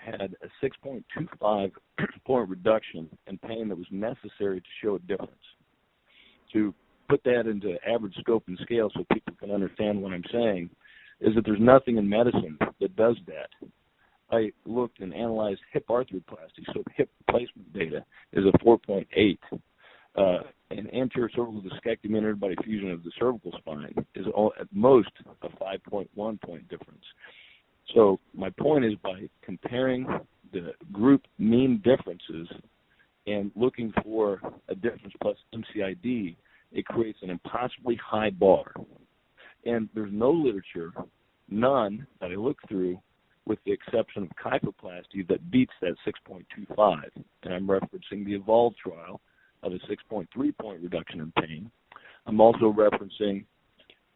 had a 6.25 point reduction in pain that was necessary to show a difference. To put that into average scope and scale so people can understand what I'm saying is that there's nothing in medicine that does that. I looked and analyzed hip arthroplasty, so hip replacement data is a 4.8. An anterior cervical discectomy and interbody fusion of the cervical spine is at most a 5.1 point difference. So my point is, by comparing the group mean differences and looking for a difference plus MCID, it creates an impossibly high bar. And there's no literature, none, that I looked through, with the exception of kyphoplasty, that beats that 6.25. And I'm referencing the EVOLVE trial of a 6.3 point reduction in pain. I'm also referencing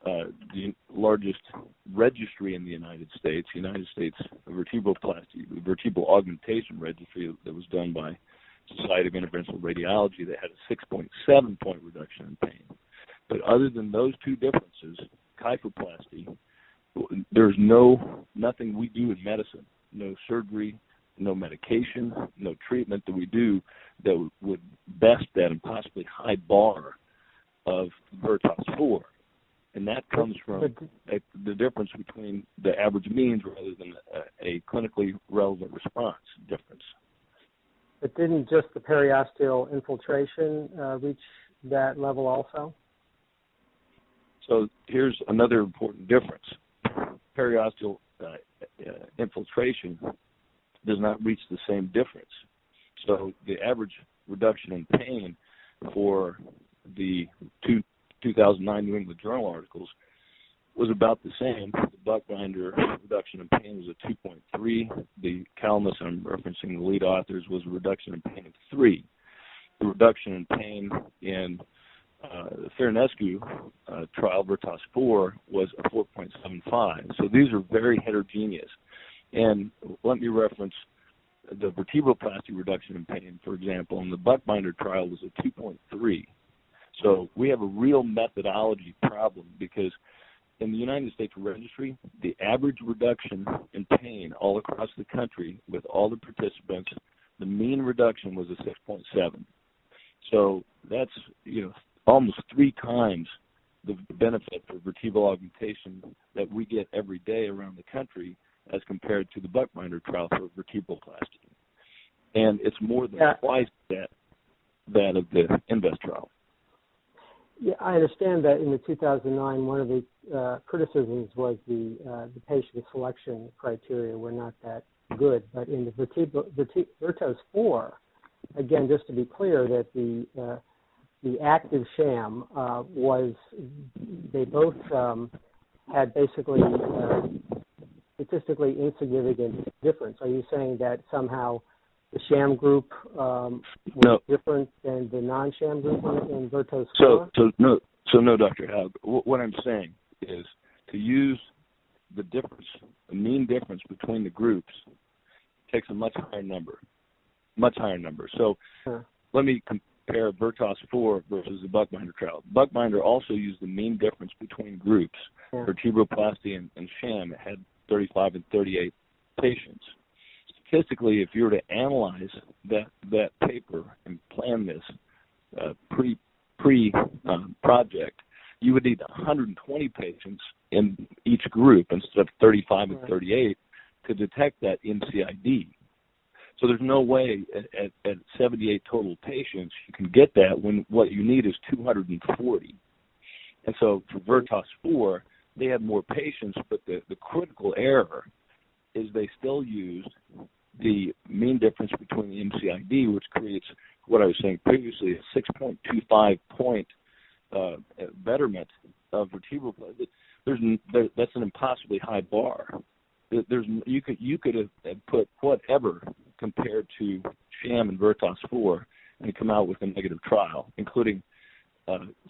the largest registry in the United States vertebroplasty, vertebral augmentation registry that was done by Society of Interventional Radiology, that had a 6.7 point reduction in pain. But other than those two differences, kyphoplasty, there's nothing we do in medicine, no surgery, no medication, no treatment that we do that would best that impossibly high bar of VERTAS 4. And that comes from the difference between the average means rather than a clinically relevant response difference. But didn't just the periosteal infiltration reach that level also? So here's another important difference. Periosteal infiltration does not reach the same difference. So the average reduction in pain for the 2009 New England Journal articles was about the same. The Buchbinder reduction in pain was a 2.3. The Kalmus, I'm referencing the lead authors, was a reduction in pain of 3. The reduction in pain in the Ferinescu trial, VERTAS 4, was a 4.75. So these are very heterogeneous. And let me reference the vertebroplasty reduction in pain, for example, in the Buchbinder trial was a 2.3. So we have a real methodology problem, because in the United States Registry, the average reduction in pain all across the country with all the participants, the mean reduction was a 6.7. So that's, almost 3 times the benefit for vertebral augmentation that we get every day around the country as compared to the Buchbinder trial for vertebroplasty. And it's more than twice that of the INVEST trial. Yeah, I understand that in the 2009, one of the criticisms was the patient selection criteria were not that good. But in the VERTAS 4, again, just to be clear, that the active sham they both had basically statistically insignificant difference. Are you saying that somehow the sham group was different than the non-sham group in VERTAS 4? So no, Dr. Haug. What I'm saying is to use the mean difference between the groups takes a much higher number. So let me compare VERTAS 4 versus the Buchbinder trial. Buchbinder also used the mean difference between groups. Vertebroplasty and sham had 35 and 38 patients. Statistically, if you were to analyze that paper and plan this project, you would need 120 patients in each group instead of 35 and 38 to detect that MCID. So there's no way at 78 total patients you can get that when what you need is 240. And so for VERTAS 4, they had more patients, but the critical error is they still used the mean difference between the MCID, which creates what I was saying previously, a 6.25 point betterment of vertebral. That's an impossibly high bar. You could have put whatever compared to sham and VERTAS 4 and come out with a negative trial, including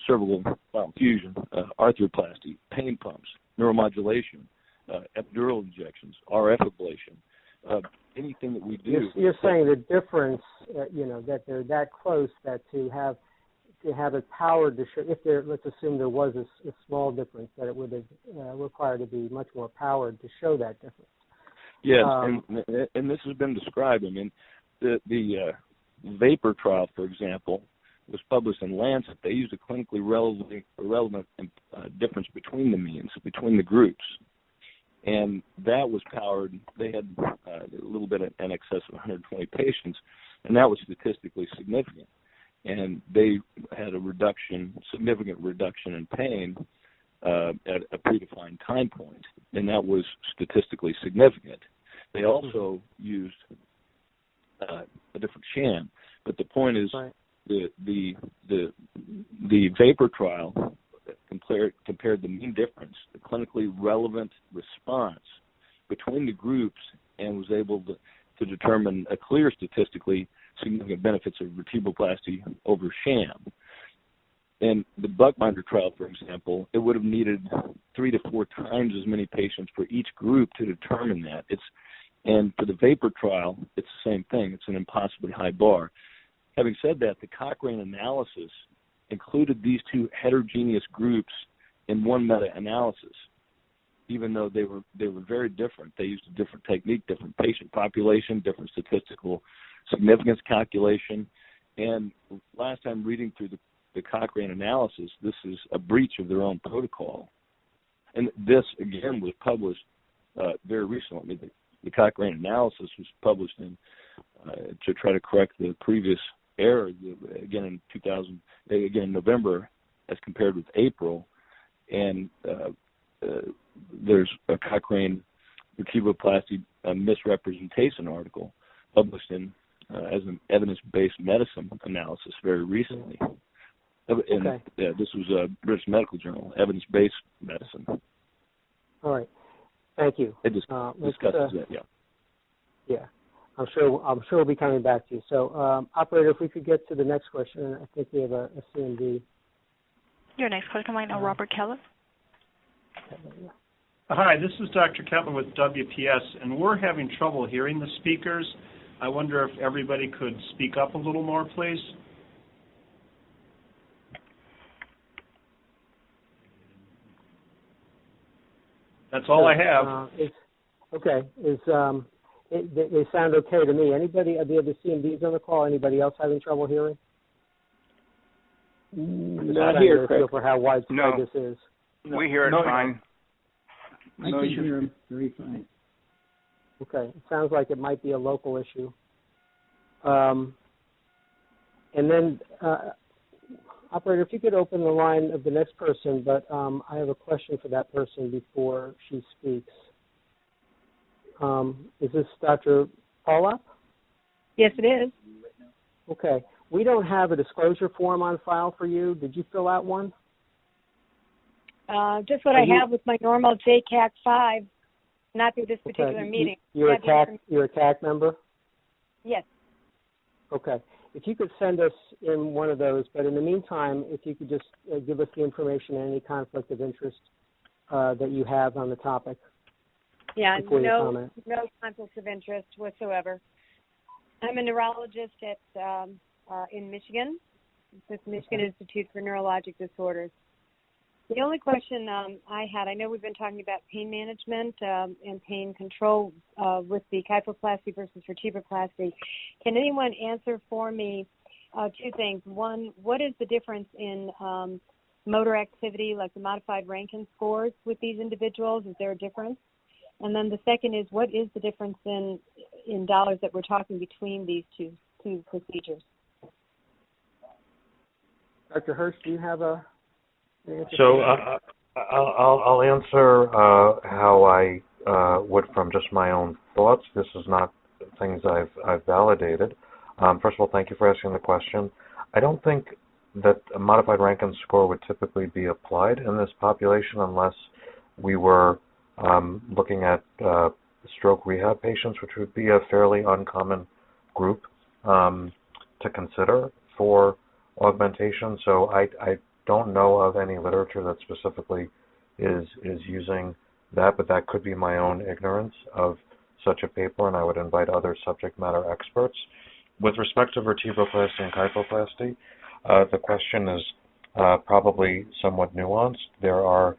cervical spinal fusion, arthroplasty, pain pumps, neuromodulation, epidural injections, RF ablation, anything that we do. You're saying the difference, that they're that close that to have it powered to show, let's assume there was a small difference, that it would have required to be much more powered to show that difference. Yes, and this has been described. I mean, the vapor trial, for example, was published in Lancet. They used a clinically relevant difference between the means, between the groups. And that was powered. They had a little bit in excess of 120 patients, and that was statistically significant. And they had a significant reduction in pain at a predefined time point, and that was statistically significant. They also used a different sham, but the point is the vapor trial compared the mean difference, the clinically relevant response between the groups, and was able to determine a clear statistically significant benefits of vertebroplasty over sham. In the Buckbinder trial, for example, it would have needed 3 to 4 times as many patients for each group to determine that. And for the vapor trial, it's the same thing. It's an impossibly high bar. Having said that, the Cochrane analysis included these two heterogeneous groups in one meta-analysis, even though they were very different. They used a different technique, different patient population, different statistical significance calculation. And last time reading through the Cochrane analysis, this is a breach of their own protocol. And this, again, was published very recently. I mean, the Cochrane analysis was published to try to correct the previous error, again in November as compared with April. And there's a Cochrane vertebroplasty misrepresentation article published as an evidence-based medicine analysis very recently. And this was a British Medical Journal, evidence-based medicine. All right. Thank you. It discusses that, yeah. Yeah. I'm sure we'll be coming back to you. So, operator, if we could get to the next question, I think we have a CMD. Your next question line, Robert Keller. Hi, this is Dr. Kettler with WPS, and we're having trouble hearing the speakers. I wonder if everybody could speak up a little more, please. That's all I have. They sound okay to me. Anybody, are the other CMDs on the call? Anybody else having trouble hearing? Not here, Craig. For how widespread this is. No. We hear it fine. I can hear him very fine. Okay. It sounds like it might be a local issue. And then, operator, if you could open the line of the next person, but I have a question for that person before she speaks. Is this Dr. Paulop? Yes, it is. Okay. We don't have a disclosure form on file for you. Did you fill out one? Just what I have with my normal JCAC 5, not through this particular meeting. You're a CAC member? Yes. Okay. If you could send us in one of those, but in the meantime, if you could just give us the information and any conflict of interest that you have on the topic. Yeah, no conflicts of interest whatsoever. I'm a neurologist in Michigan, with Michigan Institute for Neurologic Disorders. The only question I had, I know we've been talking about pain management and pain control with the kyphoplasty versus vertebroplasty. Can anyone answer for me two things? One, what is the difference in motor activity, like the modified Rankin scores with these individuals? Is there a difference? And then the second is, what is the difference in dollars that we're talking between these two procedures? Dr. Hirsch, do you have an answer? So I'll answer how I would from just my own thoughts. This is not things I've validated. First of all, thank you for asking the question. I don't think that a modified Rankin score would typically be applied in this population unless we were looking at stroke rehab patients, which would be a fairly uncommon group to consider for augmentation. So I don't know of any literature that specifically is using that, but that could be my own ignorance of such a paper, and I would invite other subject matter experts. With respect to vertebroplasty and kyphoplasty, the question is probably somewhat nuanced. There are